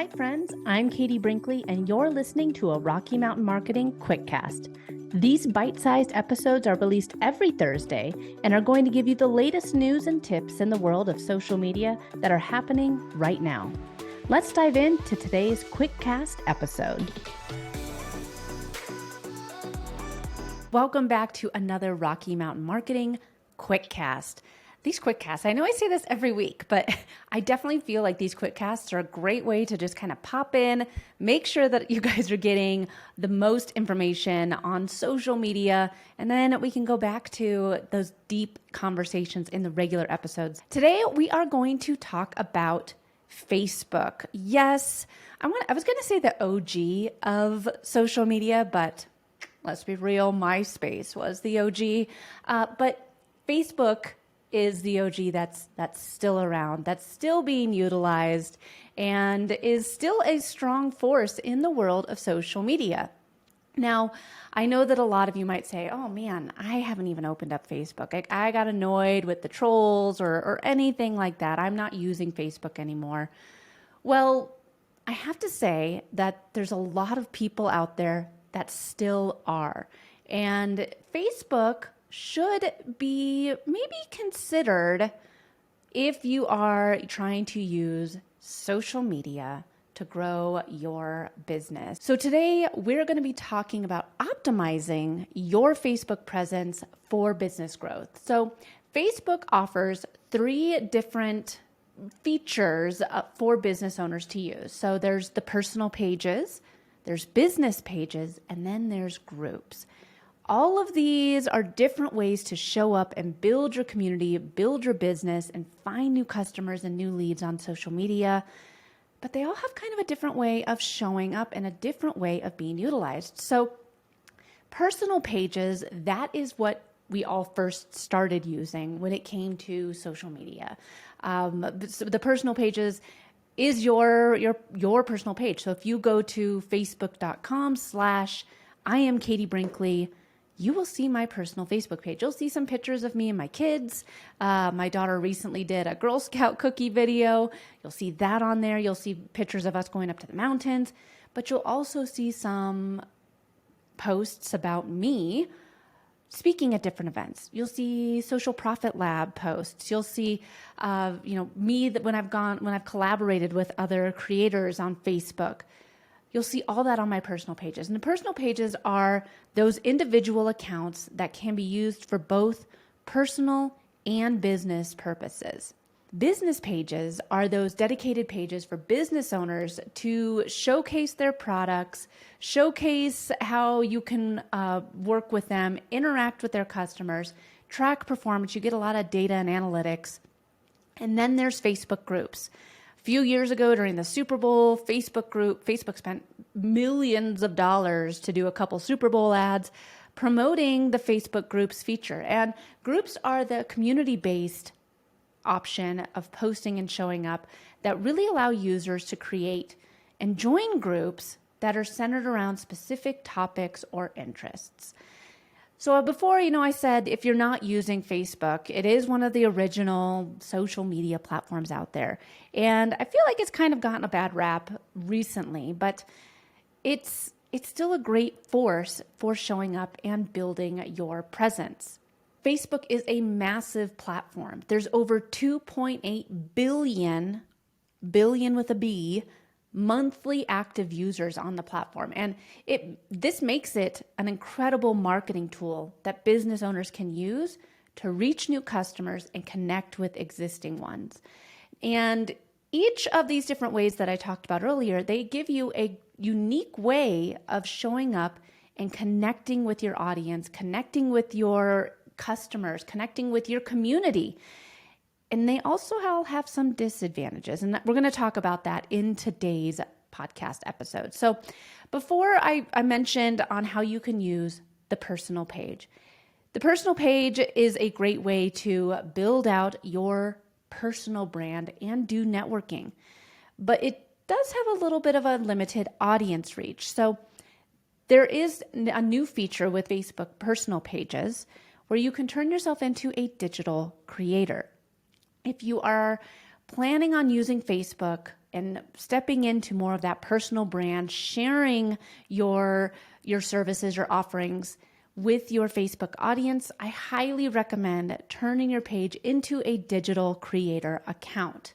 Hi friends, I'm Katie Brinkley and you're listening to a Rocky Mountain Marketing Quickcast. These bite-sized episodes are released every Thursday and are going to give you the latest news and tips in the world of social media that are happening right now. Let's dive into today's Quickcast episode. Welcome back to another Rocky Mountain Marketing Quickcast. These Quickcasts, I know I say this every week, but I definitely feel like these Quickcasts are a great way to just kind of pop in, make sure that you guys are getting the most information on social media, and then we can go back to those deep conversations in the regular episodes. Today, we are going to talk about Facebook. Yes, I was going to say the OG of social media, but let's be real, MySpace was the OG. But Facebook is the OG that's still around, that's still being utilized, and is still a strong force in the world of social media. Now, I know that a lot of you might say, oh man, I haven't even opened up Facebook. I got annoyed with the trolls or anything like that. I'm not using Facebook anymore. Well, I have to say that there's a lot of people out there that still are. And Facebook should be maybe considered if you are trying to use social media to grow your business. So today we're going to be talking about optimizing your Facebook presence for business growth. So Facebook offers 3 different features for business owners to use. So there's the personal pages, there's business pages, and then there's groups. All of these are different ways to show up and build your community, build your business, and find new customers and new leads on social media. But they all have kind of a different way of showing up and a different way of being utilized. So personal pages, that is what we all first started using when it came to social media. So the personal pages is your personal page. So if you go to facebook.com/I am Katie Brinkley, you will see my personal Facebook page. You'll see some pictures of me and my kids. My daughter recently did a Girl Scout cookie video. You'll see that on there. You'll see pictures of us going up to the mountains, but you'll also see some posts about me speaking at different events. You'll see Social Profit Lab posts. You'll see, me that when I've collaborated with other creators on Facebook. You'll see all that on my personal pages. And the personal pages are those individual accounts that can be used for both personal and business purposes. Business pages are those dedicated pages for business owners to showcase their products, showcase how you can work with them, interact with their customers, track performance. You get a lot of data and analytics. And then there's Facebook groups. A few years ago during the Super Bowl, Facebook spent millions of dollars to do a couple Super Bowl ads promoting the Facebook groups feature. And groups are the community-based option of posting and showing up that really allow users to create and join groups that are centered around specific topics or interests. So before, I said if you're not using Facebook, it is one of the original social media platforms out there. And I feel like it's kind of gotten a bad rap recently, but it's still a great force for showing up and building your presence. Facebook is a massive platform. There's over 2.8 billion with a B, monthly active users on the platform. And this makes it an incredible marketing tool that business owners can use to reach new customers and connect with existing ones. And each of these different ways that I talked about earlier, they give you a unique way of showing up and connecting with your audience, connecting with your customers, connecting with your community. And they also all have some disadvantages. And we're going to talk about that in today's podcast episode. So before I mentioned on how you can use the personal page. The personal page is a great way to build out your personal brand and do networking. But it does have a little bit of a limited audience reach. So there is a new feature with Facebook personal pages where you can turn yourself into a digital creator. If you are planning on using Facebook and stepping into more of that personal brand, sharing your services or offerings with your Facebook audience, I highly recommend turning your page into a digital creator account.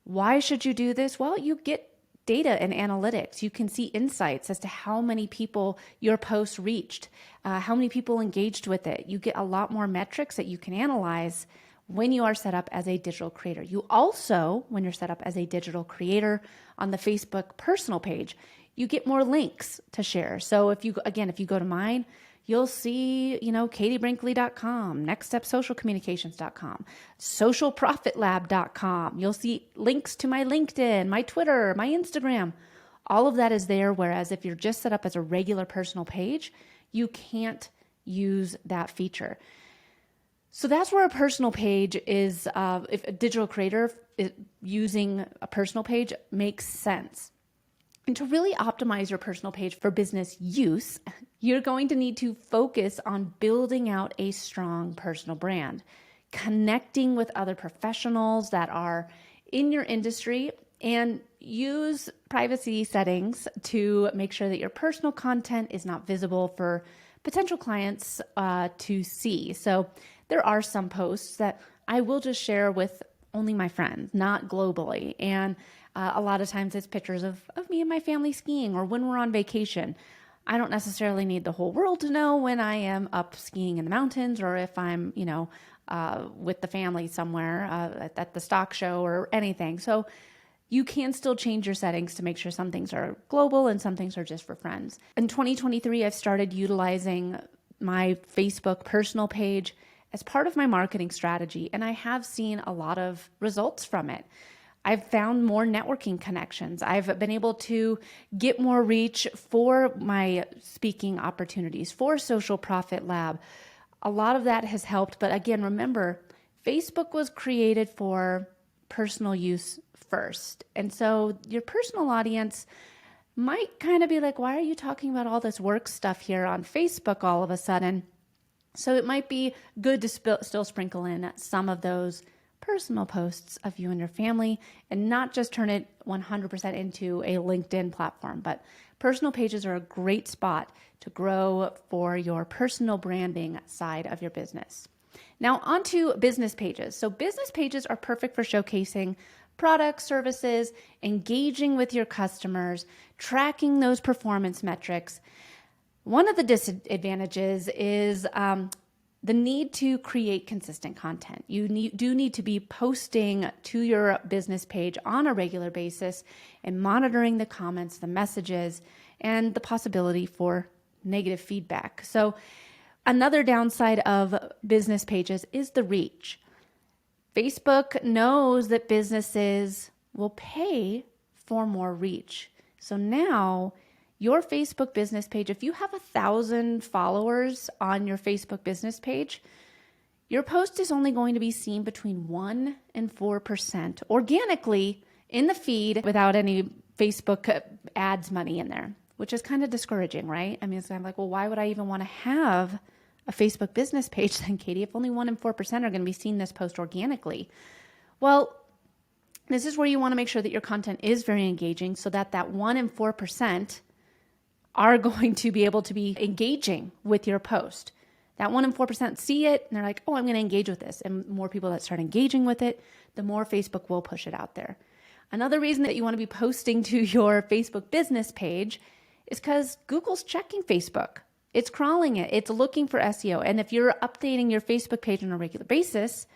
Why should you do this? Well, you get data and analytics. You can see insights as to how many people your post reached, how many people engaged with it. You get a lot more metrics that you can analyze when you are set up as a digital creator. You also, when you're set up as a digital creator on the Facebook personal page, you get more links to share. So if you go to mine, you'll see, katiebrinkley.com, nextstepsocialcommunications.com, socialprofitlab.com. You'll see links to my LinkedIn, my Twitter, my Instagram. All of that is there. Whereas if you're just set up as a regular personal page, you can't use that feature. So that's where a personal page is, if a digital creator is using a personal page makes sense. And to really optimize your personal page for business use, you're going to need to focus on building out a strong personal brand, connecting with other professionals that are in your industry, and use privacy settings to make sure that your personal content is not visible for potential clients to see. So there are some posts that I will just share with only my friends, not globally. And a lot of times it's pictures of me and my family skiing or when we're on vacation. I don't necessarily need the whole world to know when I am up skiing in the mountains or if I'm, with the family somewhere at the stock show or anything. So you can still change your settings to make sure some things are global and some things are just for friends. In 2023, I've started utilizing my Facebook personal page as part of my marketing strategy, and I have seen a lot of results from it. I've found more networking connections. I've been able to get more reach for my speaking opportunities, for Social Profit Lab. A lot of that has helped. But again, remember, Facebook was created for personal use first. And so your personal audience might kind of be like, why are you talking about all this work stuff here on Facebook all of a sudden? So it might be good to still sprinkle in some of those personal posts of you and your family and not just turn it 100% into a LinkedIn platform. But personal pages are a great spot to grow for your personal branding side of your business. Now onto business pages. So business pages are perfect for showcasing products, services, engaging with your customers, tracking those performance metrics. One of the disadvantages is the need to create consistent content. You do need to be posting to your business page on a regular basis and monitoring the comments, the messages, and the possibility for negative feedback. So another downside of business pages is the reach. Facebook knows that businesses will pay for more reach. So now your Facebook business page, if you have 1,000 followers on your Facebook business page, your post is only going to be seen between 1% and 4% organically in the feed without any Facebook ads money in there, which is kind of discouraging, right? I mean, it's kind of like, well, why would I even want to have a Facebook business page then, Katie, if only 1% and 4% are going to be seeing this post organically? Well, this is where you want to make sure that your content is very engaging so that 1% and 4% are going to be able to be engaging with your post. That 1% and 4% see it and they're like, oh, I'm going to engage with this. And more people that start engaging with it, the more Facebook will push it out there. Another reason that you want to be posting to your Facebook business page is because Google's checking Facebook. It's crawling it. It's looking for SEO. And if you're updating your Facebook page on a regular basis,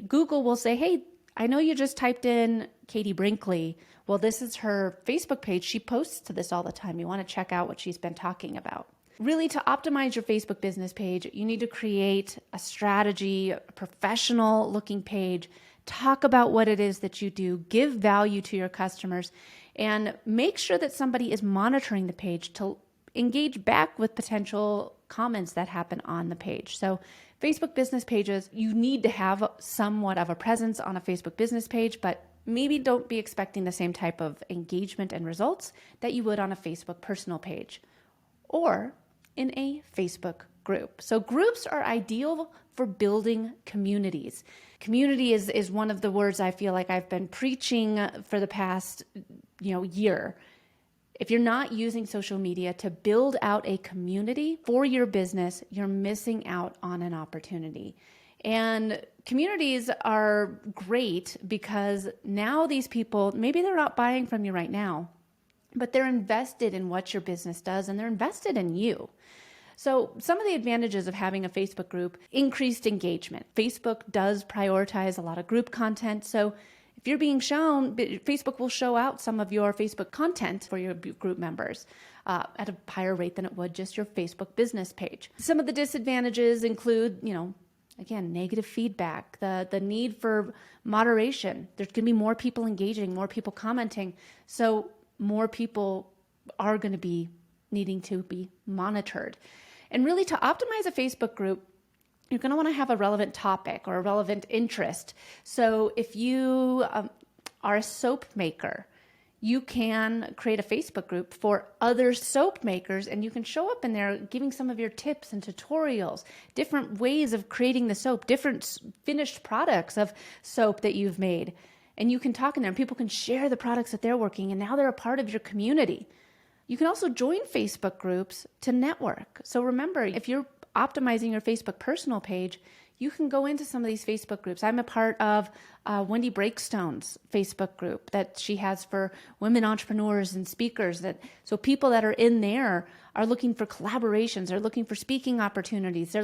Google will say, hey, I know you just typed in Katie Brinkley. Well, this is her Facebook page. She posts to this all the time. You want to check out what she's been talking about. Really, to optimize your Facebook business page, you need to create a strategy, a professional looking page, talk about what it is that you do, give value to your customers, and make sure that somebody is monitoring the page to engage back with potential comments that happen on the page. So Facebook business pages, you need to have somewhat of a presence on a Facebook business page, but maybe don't be expecting the same type of engagement and results that you would on a Facebook personal page. Or in a Facebook group. So groups are ideal for building communities. Community is one of the words I feel like I've been preaching for the past, year. If you're not using social media to build out a community for your business, you're missing out on an opportunity. And communities are great because now these people, maybe they're not buying from you right now, but they're invested in what your business does and they're invested in you. So some of the advantages of having a Facebook group: increased engagement. Facebook does prioritize a lot of group content. So if you're being shown, Facebook will show out some of your Facebook content for your group members at a higher rate than it would just your Facebook business page. Some of the disadvantages include, again, negative feedback, the need for moderation. There's going to be more people engaging, more people commenting. So more people are going to be needing to be monitored. And really, to optimize a Facebook group, you're going to want to have a relevant topic or a relevant interest. So if you are a soap maker, you can create a Facebook group for other soap makers, and you can show up in there giving some of your tips and tutorials, different ways of creating the soap, different finished products of soap that you've made. And you can talk in there and people can share the products that they're working, and now they're a part of your community. You can also join Facebook groups to network. So remember, if you're optimizing your Facebook personal page, you can go into some of these Facebook groups. I'm a part of Wendy Breakstone's Facebook group that she has for women entrepreneurs and speakers. So people that are in there are looking for collaborations, they're looking for speaking opportunities.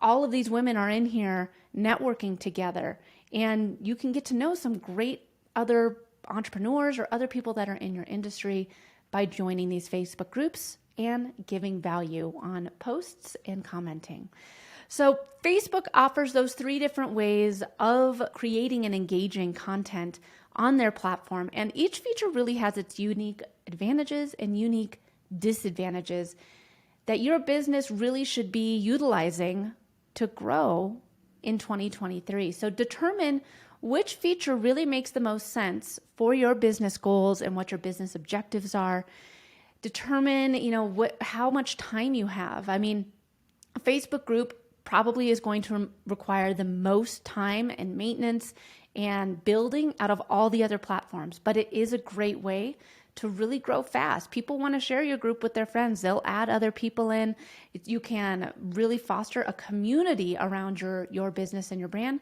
All of these women are in here networking together, and you can get to know some great other entrepreneurs or other people that are in your industry by joining these Facebook groups and giving value on posts and commenting. So Facebook offers those 3 different ways of creating and engaging content on their platform, and each feature really has its unique advantages and unique disadvantages that your business really should be utilizing to grow in 2023. So determine which feature really makes the most sense for your business goals and what your business objectives are. Determine, how much time you have. A Facebook group probably is going to require the most time and maintenance and building out of all the other platforms, but it is a great way to really grow fast. People want to share your group with their friends. They'll add other people in. You can really foster a community around your business and your brand,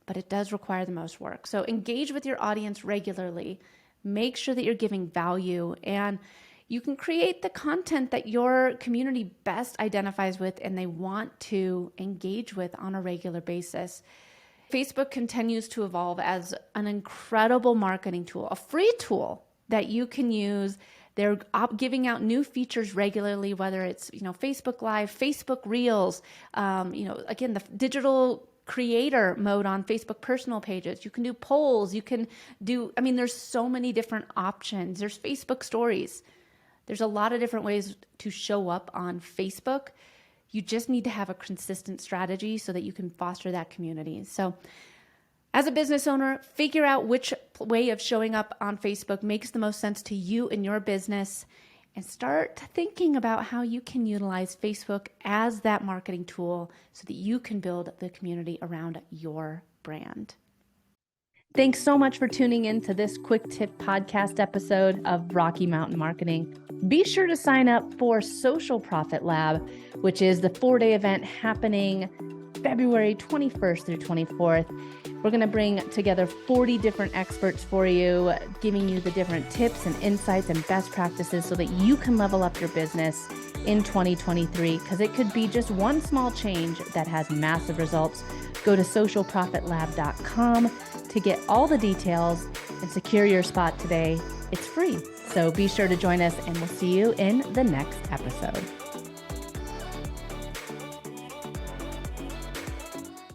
but it does require the most work. So engage with your audience regularly. Make sure that you're giving value, and you can create the content that your community best identifies with and they want to engage with on a regular basis. Facebook continues to evolve as an incredible marketing tool, a free tool that you can use. They're giving out new features regularly, whether it's, Facebook Live, Facebook Reels, again, the digital creator mode on Facebook personal pages. You can do polls. You can do, there's so many different options. There's Facebook stories. There's a lot of different ways to show up on Facebook. You just need to have a consistent strategy so that you can foster that community. So as a business owner, figure out which way of showing up on Facebook makes the most sense to you and your business, and start thinking about how you can utilize Facebook as that marketing tool so that you can build the community around your brand. Thanks so much for tuning in to this quick tip podcast episode of Rocky Mountain Marketing. Be sure to sign up for Social Profit Lab, which is the 4-day event happening February 21st through 24th. We're going to bring together 40 different experts for you, giving you the different tips and insights and best practices so that you can level up your business in 2023, because it could be just one small change that has massive results. Go to socialprofitlab.com to get all the details and secure your spot today. It's free. So be sure to join us, and we'll see you in the next episode.